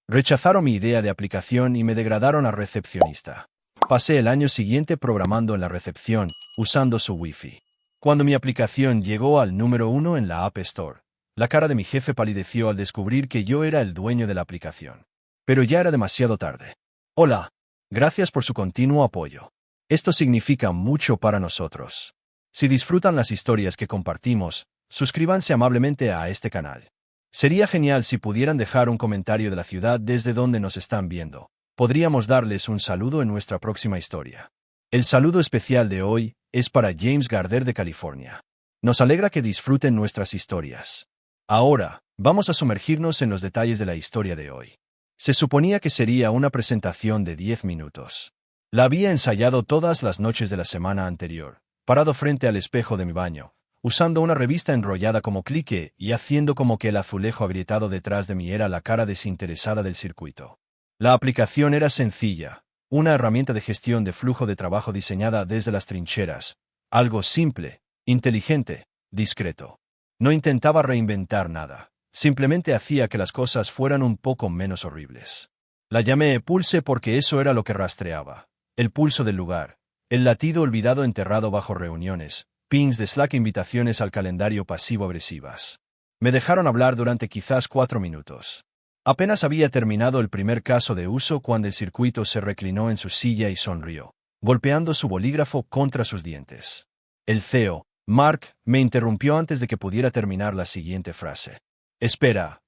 Rechazaron mi idea de aplicación y me degradaron a recepcionista. Pasé el año siguiente programando en la recepción, usando su Wi-Fi. Cuando mi aplicación llegó al número 1 en la App Store, la cara de mi jefe palideció al descubrir que yo era el dueño de la aplicación. Pero ya era demasiado tarde. Hola. Gracias por su continuo apoyo. Esto significa mucho para nosotros. Si disfrutan las historias que compartimos, suscríbanse amablemente a este canal. Sería genial si pudieran dejar un comentario de la ciudad desde donde nos están viendo. Podríamos darles un saludo en nuestra próxima historia. El saludo especial de hoy es para James Gardner de California. Nos alegra que disfruten nuestras historias. Ahora, vamos a sumergirnos en los detalles de la historia de hoy. Se suponía que sería una presentación de 10 minutos. La había ensayado todas las noches de la semana anterior, parado frente al espejo de mi baño, usando una revista enrollada como clique y haciendo como que el azulejo agrietado detrás de mí era la cara desinteresada del circuito. La aplicación era sencilla, una herramienta de gestión de flujo de trabajo diseñada desde las trincheras, algo simple, inteligente, discreto. No intentaba reinventar nada, simplemente hacía que las cosas fueran un poco menos horribles. La llamé Pulse porque eso era lo que rastreaba, el pulso del lugar, el latido olvidado enterrado bajo reuniones, pings de Slack, invitaciones al calendario pasivo-agresivas. Me dejaron hablar durante quizás 4 minutos. Apenas había terminado el primer caso de uso cuando el circuito se reclinó en su silla y sonrió, golpeando su bolígrafo contra sus dientes. El CEO, Mark, me interrumpió antes de que pudiera terminar la siguiente frase. Espera,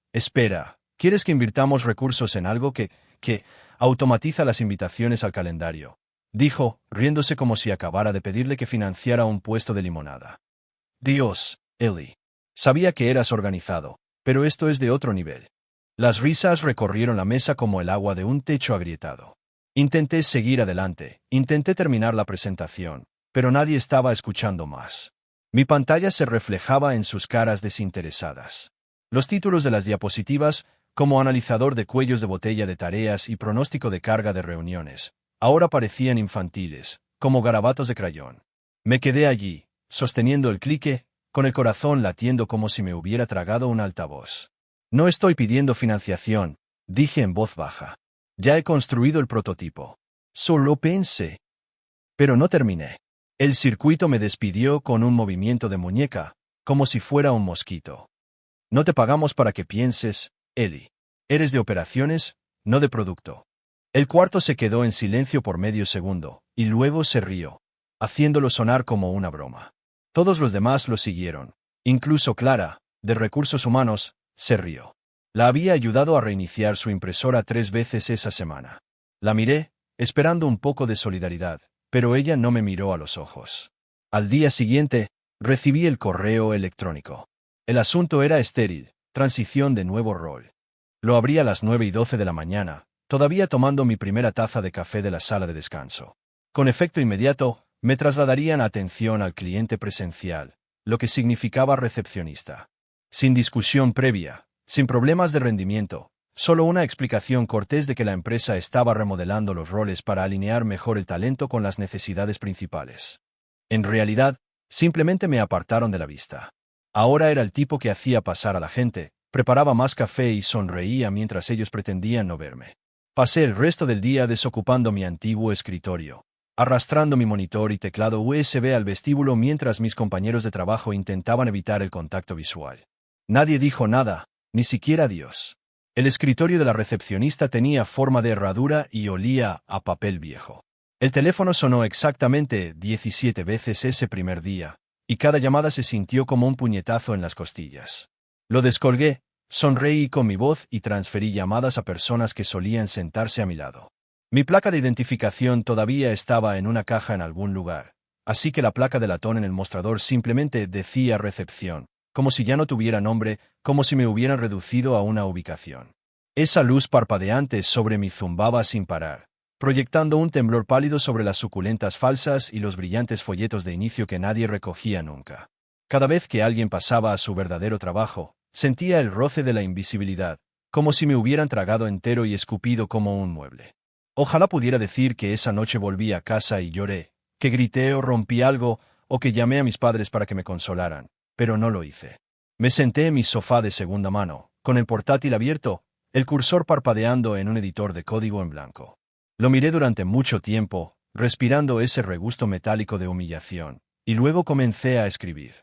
¿quieres que invirtamos recursos en algo que automatiza las invitaciones al calendario? Dijo, riéndose como si acabara de pedirle que financiara un puesto de limonada. Dios, Ellie. Sabía que eras organizado, pero esto es de otro nivel. Las risas recorrieron la mesa como el agua de un techo agrietado. Intenté seguir adelante, intenté terminar la presentación, pero nadie estaba escuchando más. Mi pantalla se reflejaba en sus caras desinteresadas. Los títulos de las diapositivas, como analizador de cuellos de botella de tareas y pronóstico de carga de reuniones, ahora parecían infantiles, como garabatos de crayón. Me quedé allí, sosteniendo el clique, con el corazón latiendo como si me hubiera tragado un altavoz. No estoy pidiendo financiación, dije en voz baja. Ya he construido el prototipo. Solo pensé. Pero no terminé. El circuito me despidió con un movimiento de muñeca, como si fuera un mosquito. No te pagamos para que pienses, Ellie. Eres de operaciones, no de producto. El cuarto se quedó en silencio por medio segundo, y luego se rió, haciéndolo sonar como una broma. Todos los demás lo siguieron. Incluso Clara, de Recursos Humanos, se rió. La había ayudado a reiniciar su impresora 3 veces esa semana. La miré, esperando un poco de solidaridad, pero ella no me miró a los ojos. Al día siguiente, recibí el correo electrónico. El asunto era estéril, transición de nuevo rol. Lo abrí a las 9:12 de la mañana, todavía tomando mi primera taza de café de la sala de descanso. Con efecto inmediato, me trasladarían a atención al cliente presencial, lo que significaba recepcionista. Sin discusión previa, sin problemas de rendimiento, solo una explicación cortés de que la empresa estaba remodelando los roles para alinear mejor el talento con las necesidades principales. En realidad, simplemente me apartaron de la vista. Ahora era el tipo que hacía pasar a la gente, preparaba más café y sonreía mientras ellos pretendían no verme. Pasé el resto del día desocupando mi antiguo escritorio, arrastrando mi monitor y teclado USB al vestíbulo mientras mis compañeros de trabajo intentaban evitar el contacto visual. Nadie dijo nada, ni siquiera Dios. El escritorio de la recepcionista tenía forma de herradura y olía a papel viejo. El teléfono sonó exactamente 17 veces ese primer día, y cada llamada se sintió como un puñetazo en las costillas. Lo descolgué, sonreí con mi voz y transferí llamadas a personas que solían sentarse a mi lado. Mi placa de identificación todavía estaba en una caja en algún lugar, así que la placa de latón en el mostrador simplemente decía recepción, como si ya no tuviera nombre, como si me hubieran reducido a una ubicación. Esa luz parpadeante sobre mí zumbaba sin parar, proyectando un temblor pálido sobre las suculentas falsas y los brillantes folletos de inicio que nadie recogía nunca. Cada vez que alguien pasaba a su verdadero trabajo, sentía el roce de la invisibilidad, como si me hubieran tragado entero y escupido como un mueble. Ojalá pudiera decir que esa noche volví a casa y lloré, que grité o rompí algo, o que llamé a mis padres para que me consolaran, pero no lo hice. Me senté en mi sofá de segunda mano, con el portátil abierto, el cursor parpadeando en un editor de código en blanco. Lo miré durante mucho tiempo, respirando ese regusto metálico de humillación, y luego comencé a escribir.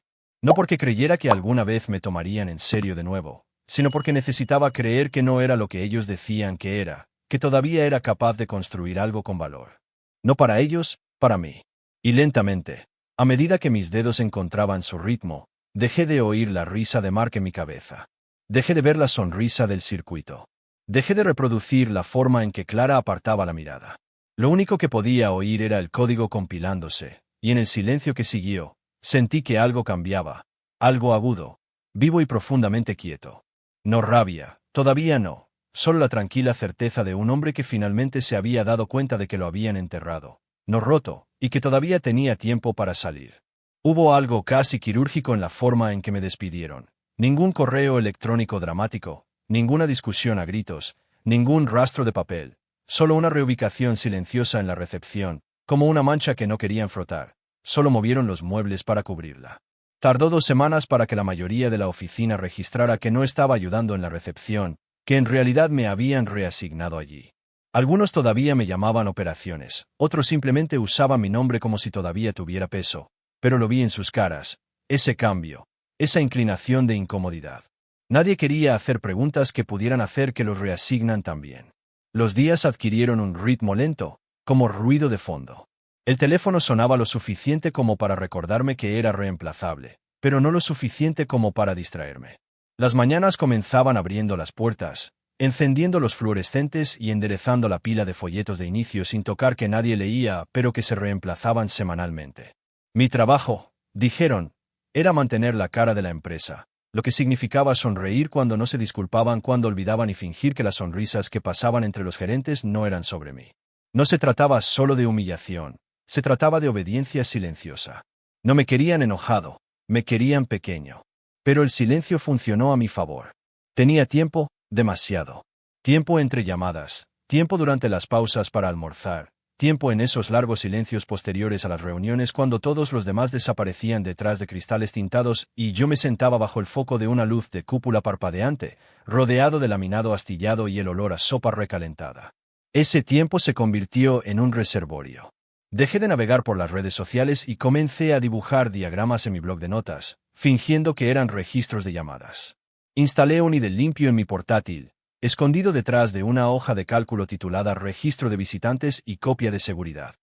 No porque creyera que alguna vez me tomarían en serio de nuevo, sino porque necesitaba creer que no era lo que ellos decían que era, que todavía era capaz de construir algo con valor. No para ellos, para mí. Y lentamente, a medida que mis dedos encontraban su ritmo, dejé de oír la risa de Mark en mi cabeza. Dejé de ver la sonrisa del circuito. Dejé de reproducir la forma en que Clara apartaba la mirada. Lo único que podía oír era el código compilándose, y en el silencio que siguió, sentí que algo cambiaba, algo agudo, vivo y profundamente quieto. No rabia, todavía no, solo la tranquila certeza de un hombre que finalmente se había dado cuenta de que lo habían enterrado, no roto, y que todavía tenía tiempo para salir. Hubo algo casi quirúrgico en la forma en que me despidieron. Ningún correo electrónico dramático, ninguna discusión a gritos, ningún rastro de papel, solo una reubicación silenciosa en la recepción, como una mancha que no querían frotar. Solo movieron los muebles para cubrirla. Tardó 2 semanas para que la mayoría de la oficina registrara que no estaba ayudando en la recepción, que en realidad me habían reasignado allí. Algunos todavía me llamaban operaciones, otros simplemente usaban mi nombre como si todavía tuviera peso, pero lo vi en sus caras, ese cambio, esa inclinación de incomodidad. Nadie quería hacer preguntas que pudieran hacer que los reasignan también. Los días adquirieron un ritmo lento, como ruido de fondo. El teléfono sonaba lo suficiente como para recordarme que era reemplazable, pero no lo suficiente como para distraerme. Las mañanas comenzaban abriendo las puertas, encendiendo los fluorescentes y enderezando la pila de folletos de inicio sin tocar que nadie leía, pero que se reemplazaban semanalmente. Mi trabajo, dijeron, era mantener la cara de la empresa, lo que significaba sonreír cuando no se disculpaban, cuando olvidaban y fingir que las sonrisas que pasaban entre los gerentes no eran sobre mí. No se trataba solo de humillación, se trataba de obediencia silenciosa. No me querían enojado, me querían pequeño. Pero el silencio funcionó a mi favor. Tenía tiempo, demasiado. Tiempo entre llamadas, tiempo durante las pausas para almorzar, tiempo en esos largos silencios posteriores a las reuniones cuando todos los demás desaparecían detrás de cristales tintados y yo me sentaba bajo el foco de una luz de cúpula parpadeante, rodeado de laminado astillado y el olor a sopa recalentada. Ese tiempo se convirtió en un reservorio. Dejé de navegar por las redes sociales y comencé a dibujar diagramas en mi blog de notas, fingiendo que eran registros de llamadas. Instalé un IDE limpio en mi portátil, escondido detrás de una hoja de cálculo titulada Registro de visitantes y copia de seguridad.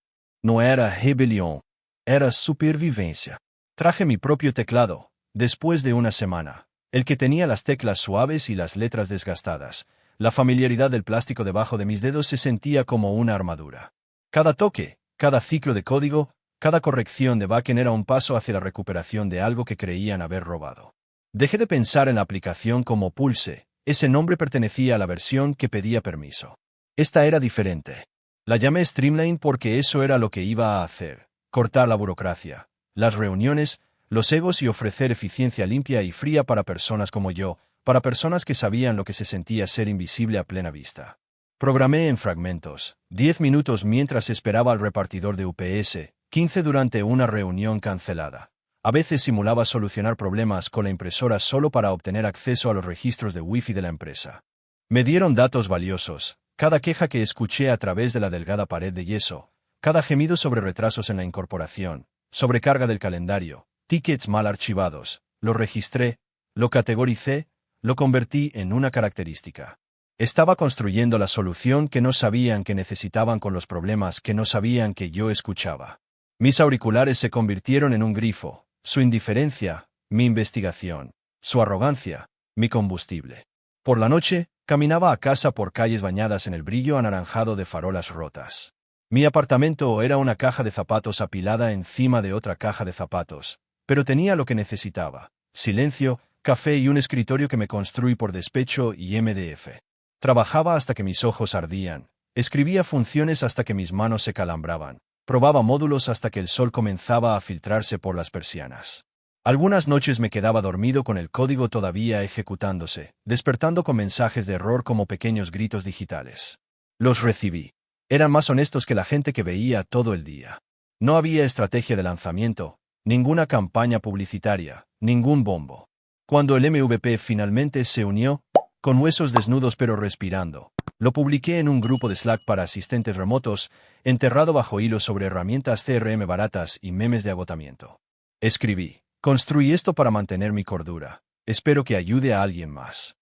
No era rebelión, era supervivencia. Traje mi propio teclado, después de una semana, el que tenía las teclas suaves y las letras desgastadas. La familiaridad del plástico debajo de mis dedos se sentía como una armadura. Cada toque, cada ciclo de código, cada corrección de backend era un paso hacia la recuperación de algo que creían haber robado. Dejé de pensar en la aplicación como Pulse, ese nombre pertenecía a la versión que pedía permiso. Esta era diferente. La llamé Streamline porque eso era lo que iba a hacer, cortar la burocracia, las reuniones, los egos y ofrecer eficiencia limpia y fría para personas como yo, para personas que sabían lo que se sentía ser invisible a plena vista. Programé en fragmentos, 10 minutos mientras esperaba al repartidor de UPS, 15 durante una reunión cancelada. A veces simulaba solucionar problemas con la impresora solo para obtener acceso a los registros de Wi-Fi de la empresa. Me dieron datos valiosos, cada queja que escuché a través de la delgada pared de yeso, cada gemido sobre retrasos en la incorporación, sobrecarga del calendario, tickets mal archivados, lo registré, lo categoricé, lo convertí en una característica. Estaba construyendo la solución que no sabían que necesitaban con los problemas que no sabían que yo escuchaba. Mis auriculares se convirtieron en un grifo, su indiferencia, mi investigación, su arrogancia, mi combustible. Por la noche, caminaba a casa por calles bañadas en el brillo anaranjado de farolas rotas. Mi apartamento era una caja de zapatos apilada encima de otra caja de zapatos, pero tenía lo que necesitaba: silencio, café y un escritorio que me construí por despecho y MDF. Trabajaba hasta que mis ojos ardían, escribía funciones hasta que mis manos se calambraban, probaba módulos hasta que el sol comenzaba a filtrarse por las persianas. Algunas noches me quedaba dormido con el código todavía ejecutándose, despertando con mensajes de error como pequeños gritos digitales. Los recibí. Eran más honestos que la gente que veía todo el día. No había estrategia de lanzamiento, ninguna campaña publicitaria, ningún bombo. Cuando el MVP finalmente se unió, con huesos desnudos pero respirando. Lo publiqué en un grupo de Slack para asistentes remotos, enterrado bajo hilos sobre herramientas CRM baratas y memes de agotamiento. Escribí: construí esto para mantener mi cordura. Espero que ayude a alguien más.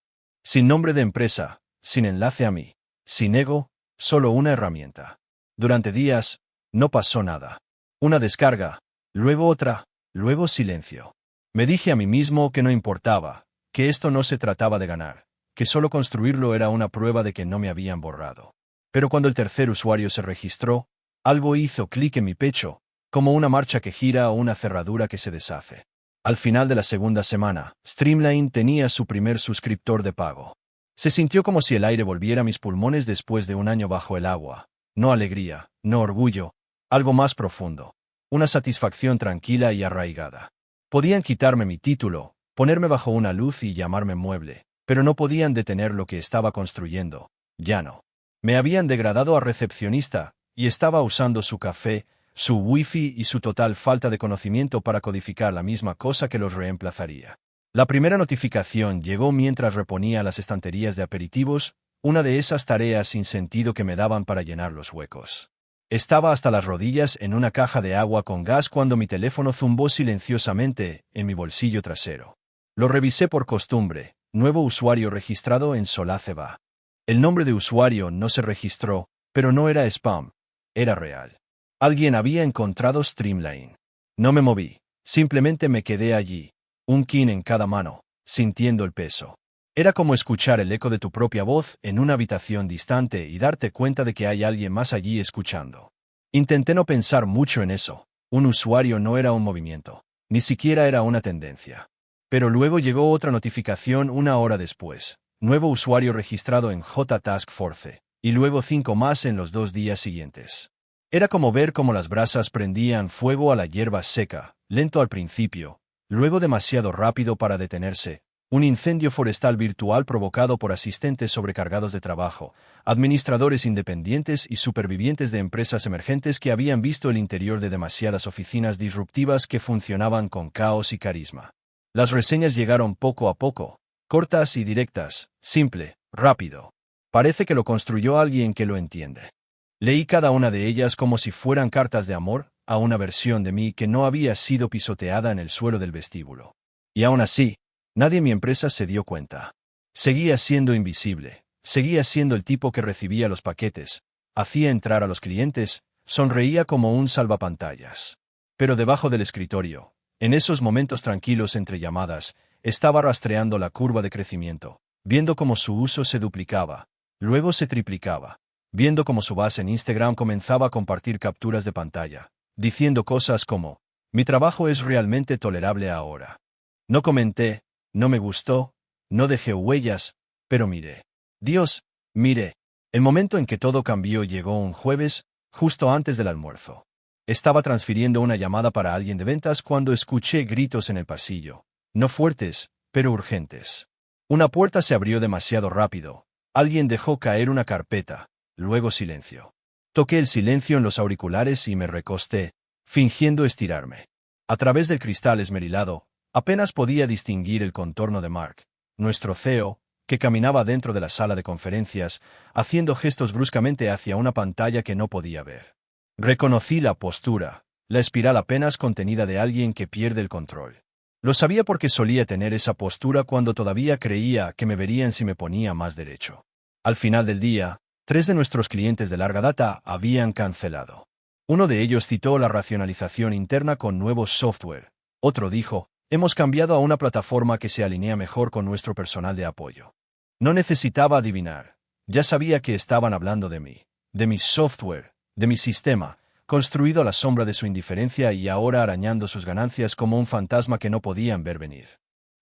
Sin nombre de empresa, sin enlace a mí, sin ego, solo una herramienta. Durante días, no pasó nada. Una descarga, luego otra, luego silencio. Me dije a mí mismo que no importaba, que esto no se trataba de ganar, que solo construirlo era una prueba de que no me habían borrado. Pero cuando el tercer usuario se registró, algo hizo clic en mi pecho, como una marcha que gira o una cerradura que se deshace. Al final de la segunda semana, Streamline tenía su primer suscriptor de pago. Se sintió como si el aire volviera a mis pulmones después de un año bajo el agua. No alegría, no orgullo, algo más profundo. Una satisfacción tranquila y arraigada. Podían quitarme mi título, ponerme bajo una luz y llamarme mueble, pero no podían detener lo que estaba construyendo. Ya no. Me habían degradado a recepcionista, y estaba usando su café, su wifi y su total falta de conocimiento para codificar la misma cosa que los reemplazaría. La primera notificación llegó mientras reponía las estanterías de aperitivos, una de esas tareas sin sentido que me daban para llenar los huecos. Estaba hasta las rodillas en una caja de agua con gas cuando mi teléfono zumbó silenciosamente en mi bolsillo trasero. Lo revisé por costumbre: nuevo usuario registrado en Solaceva. El nombre de usuario no se registró, pero no era spam. Era real. Alguien había encontrado Streamline. No me moví, simplemente me quedé allí, un kin en cada mano, sintiendo el peso. Era como escuchar el eco de tu propia voz en una habitación distante y darte cuenta de que hay alguien más allí escuchando. Intenté no pensar mucho en eso. Un usuario no era un movimiento, ni siquiera era una tendencia. Pero luego llegó otra notificación una hora después. Nuevo usuario registrado en J-Task Force, y luego 5 más en los 2 días siguientes. Era como ver cómo las brasas prendían fuego a la hierba seca, lento al principio, luego demasiado rápido para detenerse. Un incendio forestal virtual provocado por asistentes sobrecargados de trabajo, administradores independientes y supervivientes de empresas emergentes que habían visto el interior de demasiadas oficinas disruptivas que funcionaban con caos y carisma. Las reseñas llegaron poco a poco, cortas y directas, simple, rápido. Parece que lo construyó alguien que lo entiende. Leí cada una de ellas como si fueran cartas de amor a una versión de mí que no había sido pisoteada en el suelo del vestíbulo. Y aún así, nadie en mi empresa se dio cuenta. Seguía siendo invisible, seguía siendo el tipo que recibía los paquetes, hacía entrar a los clientes, sonreía como un salvapantallas. Pero debajo del escritorio, en esos momentos tranquilos entre llamadas, estaba rastreando la curva de crecimiento, viendo cómo su uso se duplicaba, luego se triplicaba, viendo cómo su base en Instagram comenzaba a compartir capturas de pantalla, diciendo cosas como: mi trabajo es realmente tolerable ahora. No comenté, no me gustó, no dejé huellas, pero miré. Dios, miré. El momento en que todo cambió llegó un jueves, justo antes del almuerzo. Estaba transfiriendo una llamada para alguien de ventas cuando escuché gritos en el pasillo, no fuertes, pero urgentes. Una puerta se abrió demasiado rápido, alguien dejó caer una carpeta, luego silencio. Toqué el silencio en los auriculares y me recosté, fingiendo estirarme. A través del cristal esmerilado, apenas podía distinguir el contorno de Mark, nuestro CEO, que caminaba dentro de la sala de conferencias, haciendo gestos bruscamente hacia una pantalla que no podía ver. Reconocí la postura, la espiral apenas contenida de alguien que pierde el control. Lo sabía porque solía tener esa postura cuando todavía creía que me verían si me ponía más derecho. Al final del día, 3 de nuestros clientes de larga data habían cancelado. Uno de ellos citó la racionalización interna con nuevo software. Otro dijo: hemos cambiado a una plataforma que se alinea mejor con nuestro personal de apoyo. No necesitaba adivinar. Ya sabía que estaban hablando de mí, de mi software, de mi sistema, construido a la sombra de su indiferencia y ahora arañando sus ganancias como un fantasma que no podían ver venir.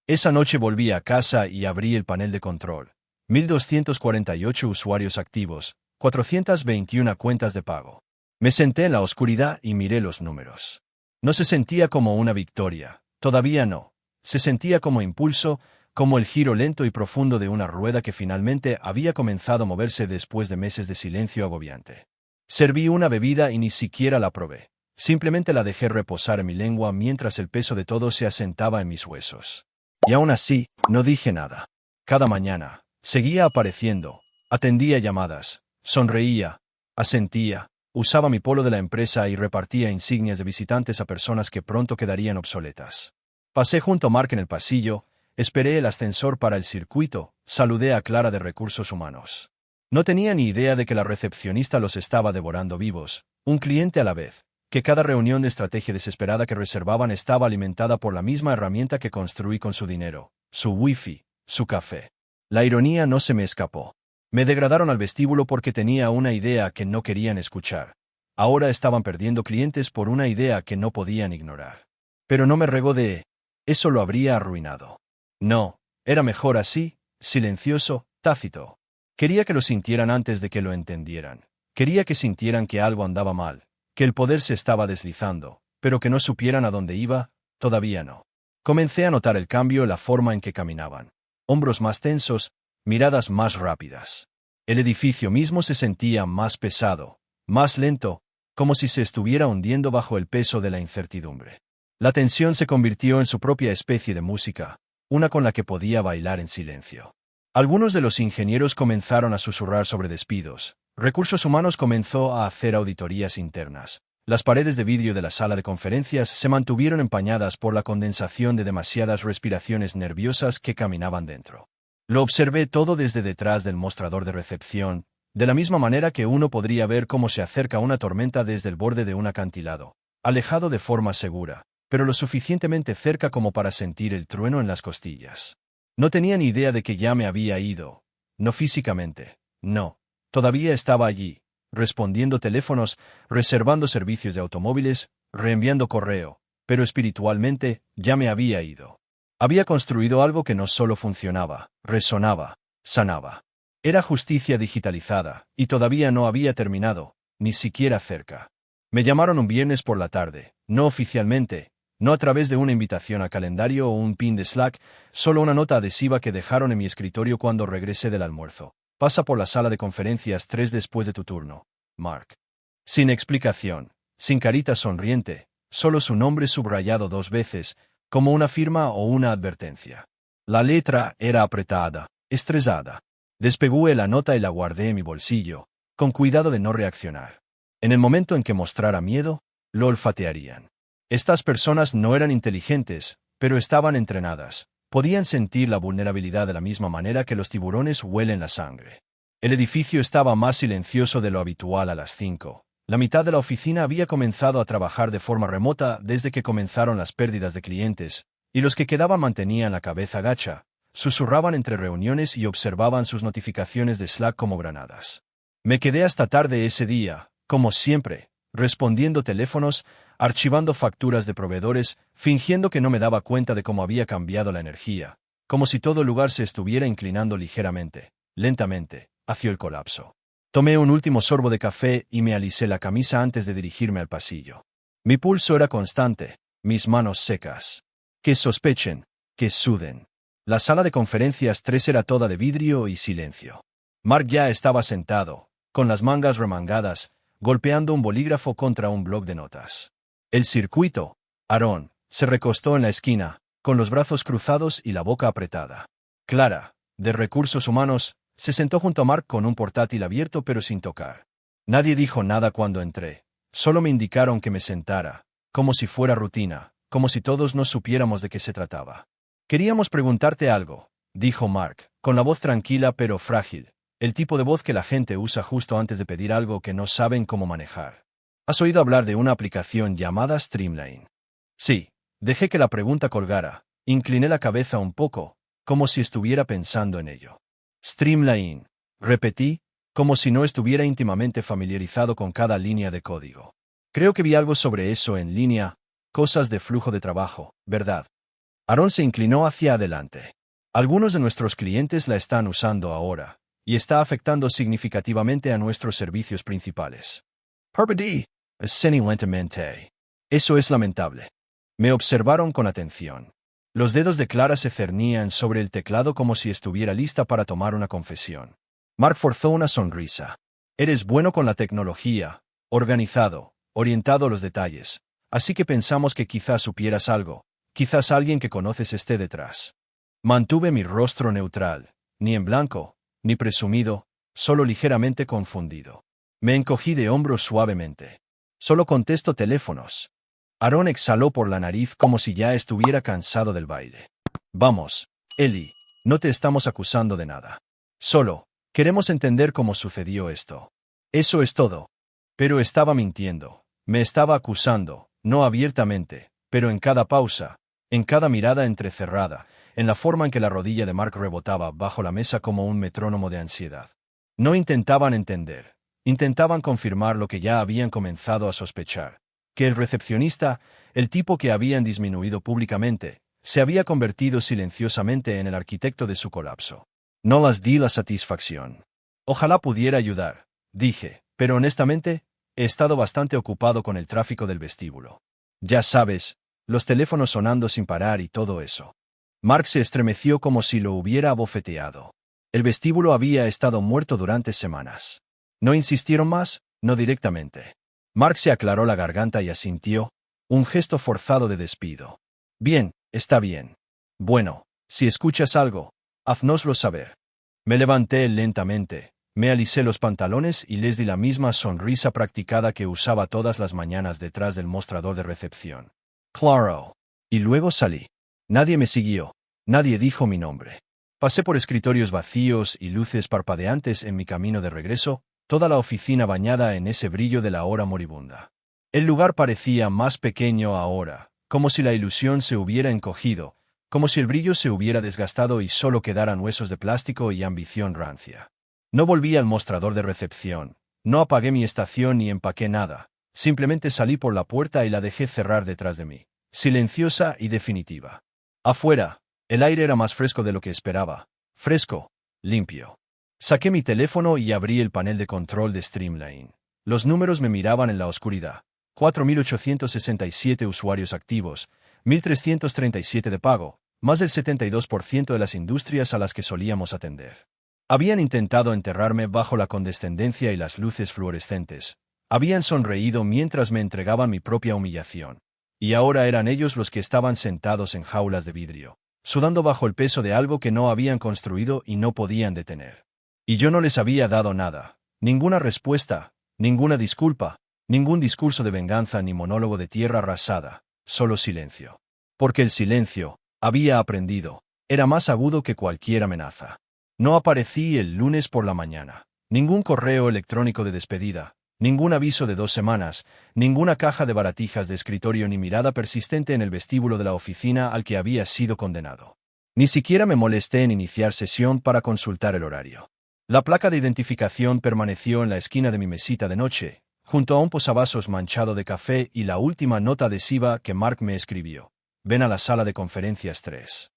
Esa noche volví a casa y abrí el panel de control. 1.248 usuarios activos, 421 cuentas de pago. Me senté en la oscuridad y miré los números. No se sentía como una victoria, todavía no. Se sentía como impulso, como el giro lento y profundo de una rueda que finalmente había comenzado a moverse después de meses de silencio agobiante. Serví una bebida y ni siquiera la probé. Simplemente la dejé reposar en mi lengua mientras el peso de todo se asentaba en mis huesos. Y aún así, no dije nada. Cada mañana, Seguía apareciendo. Atendía llamadas. Sonreía. Asentía. Usaba mi polo de la empresa y repartía insignias de visitantes a personas que pronto quedarían obsoletas. Pasé junto a Mark en el pasillo, esperé el ascensor para el circuito, saludé a Clara de Recursos Humanos. No tenía ni idea de que la recepcionista los estaba devorando vivos, un cliente a la vez, que cada reunión de estrategia desesperada que reservaban estaba alimentada por la misma herramienta que construí con su dinero, su wifi, su café. La ironía no se me escapó. Me degradaron al vestíbulo porque tenía una idea que no querían escuchar. Ahora estaban perdiendo clientes por una idea que no podían ignorar. Pero no me regodé. Eso lo habría arruinado. No, era mejor así, silencioso, tácito. Quería que lo sintieran antes de que lo entendieran. Quería que sintieran que algo andaba mal, que el poder se estaba deslizando, pero que no supieran a dónde iba, todavía no. Comencé a notar el cambio en la forma en que caminaban. Hombros más tensos, miradas más rápidas. El edificio mismo se sentía más pesado, más lento, como si se estuviera hundiendo bajo el peso de la incertidumbre. La tensión se convirtió en su propia especie de música, una con la que podía bailar en silencio. Algunos de los ingenieros comenzaron a susurrar sobre despidos. Recursos Humanos comenzó a hacer auditorías internas. Las paredes de vidrio de la sala de conferencias se mantuvieron empañadas por la condensación de demasiadas respiraciones nerviosas que caminaban dentro. Lo observé todo desde detrás del mostrador de recepción, de la misma manera que uno podría ver cómo se acerca una tormenta desde el borde de un acantilado, alejado de forma segura, pero lo suficientemente cerca como para sentir el trueno en las costillas. No tenía ni idea de que ya me había ido. No físicamente, no. Todavía estaba allí, respondiendo teléfonos, reservando servicios de automóviles, reenviando correo, pero espiritualmente ya me había ido. Había construido algo que no solo funcionaba, resonaba, sanaba. Era justicia digitalizada, y todavía no había terminado, ni siquiera cerca. Me llamaron un viernes por la tarde, no oficialmente, no a través de una invitación a calendario o un pin de Slack, solo una nota adhesiva que dejaron en mi escritorio cuando regresé del almuerzo. Pasa por la sala de conferencias 3 después de tu turno, Mark. Sin explicación, sin carita sonriente, solo su nombre subrayado 2 veces, como una firma o una advertencia. La letra era apretada, estresada. Despegué la nota y la guardé en mi bolsillo, con cuidado de no reaccionar. En el momento en que mostrara miedo, lo olfatearían. Estas personas no eran inteligentes, pero estaban entrenadas. Podían sentir la vulnerabilidad de la misma manera que los tiburones huelen la sangre. El edificio estaba más silencioso de lo habitual a las 5. La mitad de la oficina había comenzado a trabajar de forma remota desde que comenzaron las pérdidas de clientes, y los que quedaban mantenían la cabeza gacha, susurraban entre reuniones y observaban sus notificaciones de Slack como granadas. Me quedé hasta tarde ese día, como siempre, respondiendo teléfonos, archivando facturas de proveedores, fingiendo que no me daba cuenta de cómo había cambiado la energía, como si todo el lugar se estuviera inclinando ligeramente, lentamente, hacia el colapso. Tomé un último sorbo de café y me alisé la camisa antes de dirigirme al pasillo. Mi pulso era constante, mis manos secas. Que sospechen, que suden. La sala de conferencias 3 era toda de vidrio y silencio. Mark ya estaba sentado, con las mangas remangadas, golpeando un bolígrafo contra un bloc de notas. El circuito, Aaron, se recostó en la esquina, con los brazos cruzados y la boca apretada. Clara, de Recursos Humanos, se sentó junto a Mark con un portátil abierto pero sin tocar. Nadie dijo nada cuando entré. Solo me indicaron que me sentara, como si fuera rutina, como si todos no supiéramos de qué se trataba. Queríamos preguntarte algo, dijo Mark, con la voz tranquila pero frágil, el tipo de voz que la gente usa justo antes de pedir algo que no saben cómo manejar. ¿Has oído hablar de una aplicación llamada Streamline? Sí, dejé que la pregunta colgara, incliné la cabeza un poco, como si estuviera pensando en ello. Streamline, repetí, como si no estuviera íntimamente familiarizado con cada línea de código. Creo que vi algo sobre eso en línea, cosas de flujo de trabajo, ¿verdad? Aaron se inclinó hacia adelante. Algunos de nuestros clientes la están usando ahora, y está afectando significativamente a nuestros servicios principales. Perdí, asentí lentamente. Eso es lamentable. Me observaron con atención. Los dedos de Clara se cernían sobre el teclado como si estuviera lista para tomar una confesión. Mark forzó una sonrisa. Eres bueno con la tecnología, organizado, orientado a los detalles, así que pensamos que quizás supieras algo, quizás alguien que conoces esté detrás. Mantuve mi rostro neutral, ni en blanco, ni presumido, solo ligeramente confundido. Me encogí de hombros suavemente. Solo contesto teléfonos. Aaron exhaló por la nariz como si ya estuviera cansado del baile. Vamos, Ellie, no te estamos acusando de nada. Solo, queremos entender cómo sucedió esto. Eso es todo. Pero estaba mintiendo. Me estaba acusando, no abiertamente, pero en cada pausa, en cada mirada entrecerrada, en la forma en que la rodilla de Mark rebotaba bajo la mesa como un metrónomo de ansiedad. No intentaban entender. Intentaban confirmar lo que ya habían comenzado a sospechar. Que el recepcionista, el tipo que habían disminuido públicamente, se había convertido silenciosamente en el arquitecto de su colapso. No les di la satisfacción. Ojalá pudiera ayudar, dije, pero honestamente, he estado bastante ocupado con el tráfico del vestíbulo. Ya sabes, los teléfonos sonando sin parar y todo eso. Mark se estremeció como si lo hubiera abofeteado. El vestíbulo había estado muerto durante semanas. ¿No insistieron más? No directamente. Mark se aclaró la garganta y asintió, un gesto forzado de despido. Bien, está bien. Bueno, si escuchas algo, haznoslo saber. Me levanté lentamente, me alisé los pantalones y les di la misma sonrisa practicada que usaba todas las mañanas detrás del mostrador de recepción. Claro. Y luego salí. Nadie me siguió. Nadie dijo mi nombre. Pasé por escritorios vacíos y luces parpadeantes en mi camino de regreso, toda la oficina bañada en ese brillo de la hora moribunda. El lugar parecía más pequeño ahora, como si la ilusión se hubiera encogido, como si el brillo se hubiera desgastado y solo quedaran huesos de plástico y ambición rancia. No volví al mostrador de recepción, no apagué mi estación ni empaqué nada, simplemente salí por la puerta y la dejé cerrar detrás de mí, silenciosa y definitiva. Afuera, el aire era más fresco de lo que esperaba, fresco, limpio. Saqué mi teléfono y abrí el panel de control de Streamline. Los números me miraban en la oscuridad. 4.867 usuarios activos, 1.337 de pago, más del 72% de las industrias a las que solíamos atender. Habían intentado enterrarme bajo la condescendencia y las luces fluorescentes. Habían sonreído mientras me entregaban mi propia humillación. Y ahora eran ellos los que estaban sentados en jaulas de vidrio, sudando bajo el peso de algo que no habían construido y no podían detener. Y yo no les había dado nada, ninguna respuesta, ninguna disculpa, ningún discurso de venganza ni monólogo de tierra arrasada, solo silencio. Porque el silencio, había aprendido, era más agudo que cualquier amenaza. No aparecí el lunes por la mañana. Ningún correo electrónico de despedida, ningún aviso de 2 semanas, ninguna caja de baratijas de escritorio ni mirada persistente en el vestíbulo de la oficina al que había sido condenado. Ni siquiera me molesté en iniciar sesión para consultar el horario. La placa de identificación permaneció en la esquina de mi mesita de noche, junto a un posavasos manchado de café y la última nota adhesiva que Mark me escribió. Ven a la sala de conferencias 3.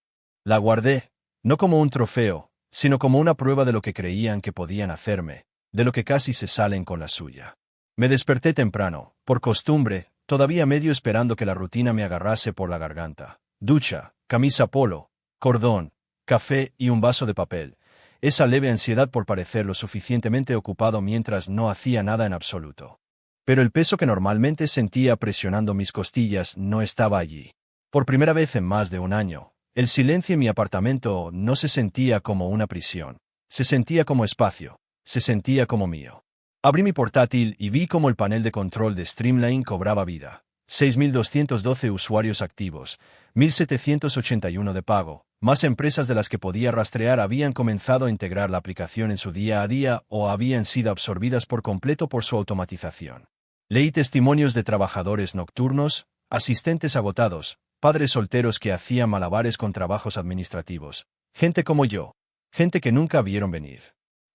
La guardé, no como un trofeo, sino como una prueba de lo que creían que podían hacerme, de lo que casi se salen con la suya. Me desperté temprano, por costumbre, todavía medio esperando que la rutina me agarrase por la garganta. Ducha, camisa polo, cordón, café y un vaso de papel. Esa leve ansiedad por parecer lo suficientemente ocupado mientras no hacía nada en absoluto. Pero el peso que normalmente sentía presionando mis costillas no estaba allí. Por primera vez en más de un año, el silencio en mi apartamento no se sentía como una prisión. Se sentía como espacio. Se sentía como mío. Abrí mi portátil y vi cómo el panel de control de Streamline cobraba vida. 6.212 usuarios activos, 1.781 de pago. Más empresas de las que podía rastrear habían comenzado a integrar la aplicación en su día a día o habían sido absorbidas por completo por su automatización. Leí testimonios de trabajadores nocturnos, asistentes agotados, padres solteros que hacían malabares con trabajos administrativos, gente como yo, gente que nunca vieron venir.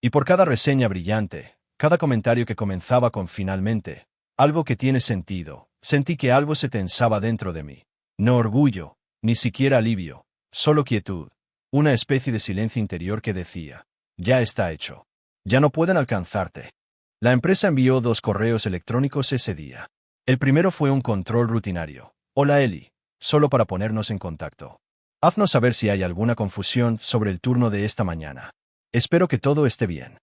Y por cada reseña brillante, cada comentario que comenzaba con finalmente, algo que tiene sentido, sentí que algo se tensaba dentro de mí. No orgullo, ni siquiera alivio, solo quietud, una especie de silencio interior que decía, ya está hecho. Ya no pueden alcanzarte. La empresa envió 2 correos electrónicos ese día. El primero fue un control rutinario. Hola Eli, solo para ponernos en contacto. Haznos saber si hay alguna confusión sobre el turno de esta mañana. Espero que todo esté bien.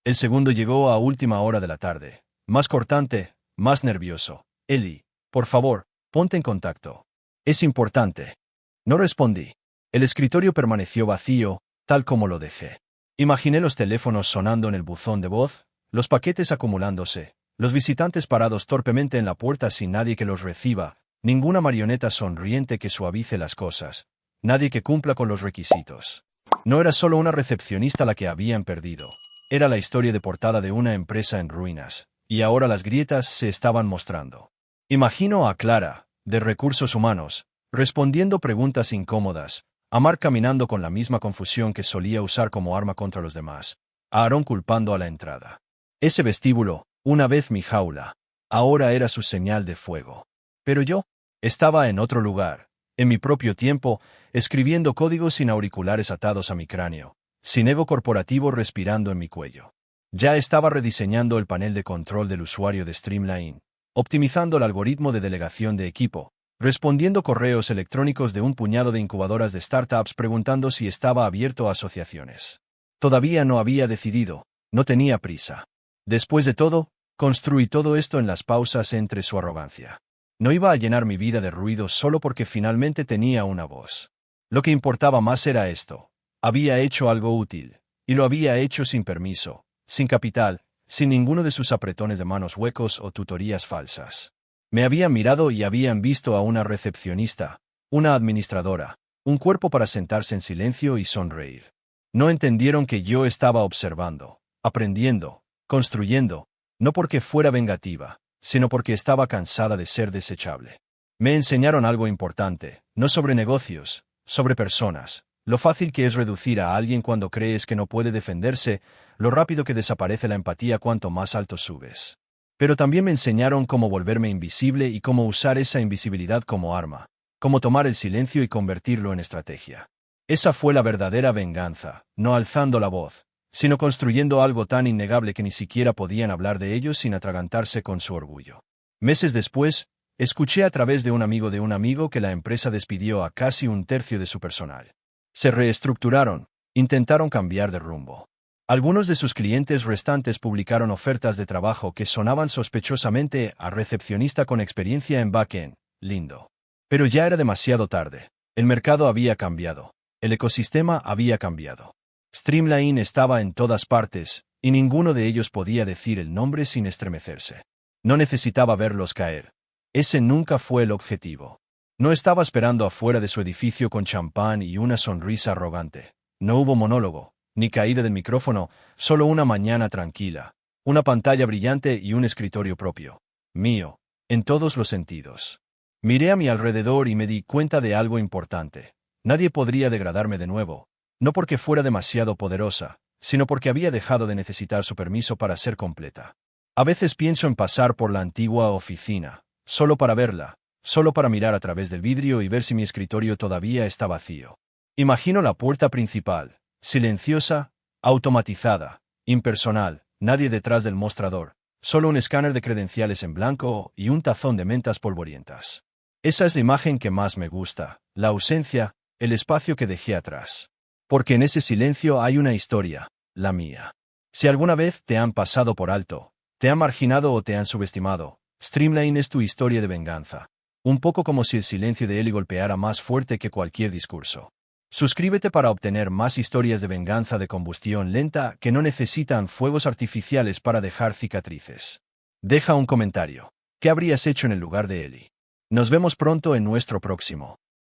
El segundo llegó a última hora de la tarde, más cortante, más nervioso. Eli, por favor, ponte en contacto. Es importante. No respondí. El escritorio permaneció vacío, tal como lo dejé. Imaginé los teléfonos sonando en el buzón de voz, los paquetes acumulándose, los visitantes parados torpemente en la puerta sin nadie que los reciba, ninguna marioneta sonriente que suavice las cosas, nadie que cumpla con los requisitos. No era solo una recepcionista la que habían perdido. Era la historia de portada de una empresa en ruinas, y ahora las grietas se estaban mostrando. Imagino a Clara, de Recursos Humanos, respondiendo preguntas incómodas, a Mark caminando con la misma confusión que solía usar como arma contra los demás, a Aaron culpando a la entrada. Ese vestíbulo, una vez mi jaula, ahora era su señal de fuego. Pero yo estaba en otro lugar, en mi propio tiempo, escribiendo códigos sin auriculares atados a mi cráneo, sin ego corporativo respirando en mi cuello. Ya estaba rediseñando el panel de control del usuario de Streamline, optimizando el algoritmo de delegación de equipo, respondiendo correos electrónicos de un puñado de incubadoras de startups preguntando si estaba abierto a asociaciones. Todavía no había decidido, no tenía prisa. Después de todo, construí todo esto en las pausas entre su arrogancia. No iba a llenar mi vida de ruido solo porque finalmente tenía una voz. Lo que importaba más era esto. Había hecho algo útil, y lo había hecho sin permiso, sin capital, sin ninguno de sus apretones de manos huecos o tutorías falsas. Me habían mirado y habían visto a una recepcionista, una administradora, un cuerpo para sentarse en silencio y sonreír. No entendieron que yo estaba observando, aprendiendo, construyendo, no porque fuera vengativa, sino porque estaba cansada de ser desechable. Me enseñaron algo importante, no sobre negocios, sobre personas, lo fácil que es reducir a alguien cuando crees que no puede defenderse, lo rápido que desaparece la empatía cuanto más alto subes. Pero también me enseñaron cómo volverme invisible y cómo usar esa invisibilidad como arma, cómo tomar el silencio y convertirlo en estrategia. Esa fue la verdadera venganza, no alzando la voz, sino construyendo algo tan innegable que ni siquiera podían hablar de ello sin atragantarse con su orgullo. Meses después, escuché a través de un amigo que la empresa despidió a casi un tercio de su personal. Se reestructuraron, intentaron cambiar de rumbo. Algunos de sus clientes restantes publicaron ofertas de trabajo que sonaban sospechosamente a recepcionista con experiencia en backend, lindo. Pero ya era demasiado tarde. El mercado había cambiado. El ecosistema había cambiado. Streamline estaba en todas partes, y ninguno de ellos podía decir el nombre sin estremecerse. No necesitaba verlos caer. Ese nunca fue el objetivo. No estaba esperando afuera de su edificio con champán y una sonrisa arrogante. No hubo monólogo, ni caída del micrófono, solo una mañana tranquila, una pantalla brillante y un escritorio propio. Mío, en todos los sentidos. Miré a mi alrededor y me di cuenta de algo importante. Nadie podría degradarme de nuevo, no porque fuera demasiado poderosa, sino porque había dejado de necesitar su permiso para ser completa. A veces pienso en pasar por la antigua oficina, solo para verla, solo para mirar a través del vidrio y ver si mi escritorio todavía está vacío. Imagino la puerta principal, silenciosa, automatizada, impersonal, nadie detrás del mostrador, solo un escáner de credenciales en blanco y un tazón de mentas polvorientas. Esa es la imagen que más me gusta, la ausencia, el espacio que dejé atrás. Porque en ese silencio hay una historia, la mía. Si alguna vez te han pasado por alto, te han marginado o te han subestimado, Streamline es tu historia de venganza. Un poco como si el silencio de Eli golpeara más fuerte que cualquier discurso. Suscríbete para obtener más historias de venganza de combustión lenta que no necesitan fuegos artificiales para dejar cicatrices. Deja un comentario. ¿Qué habrías hecho en el lugar de Eli? Nos vemos pronto en nuestro próximo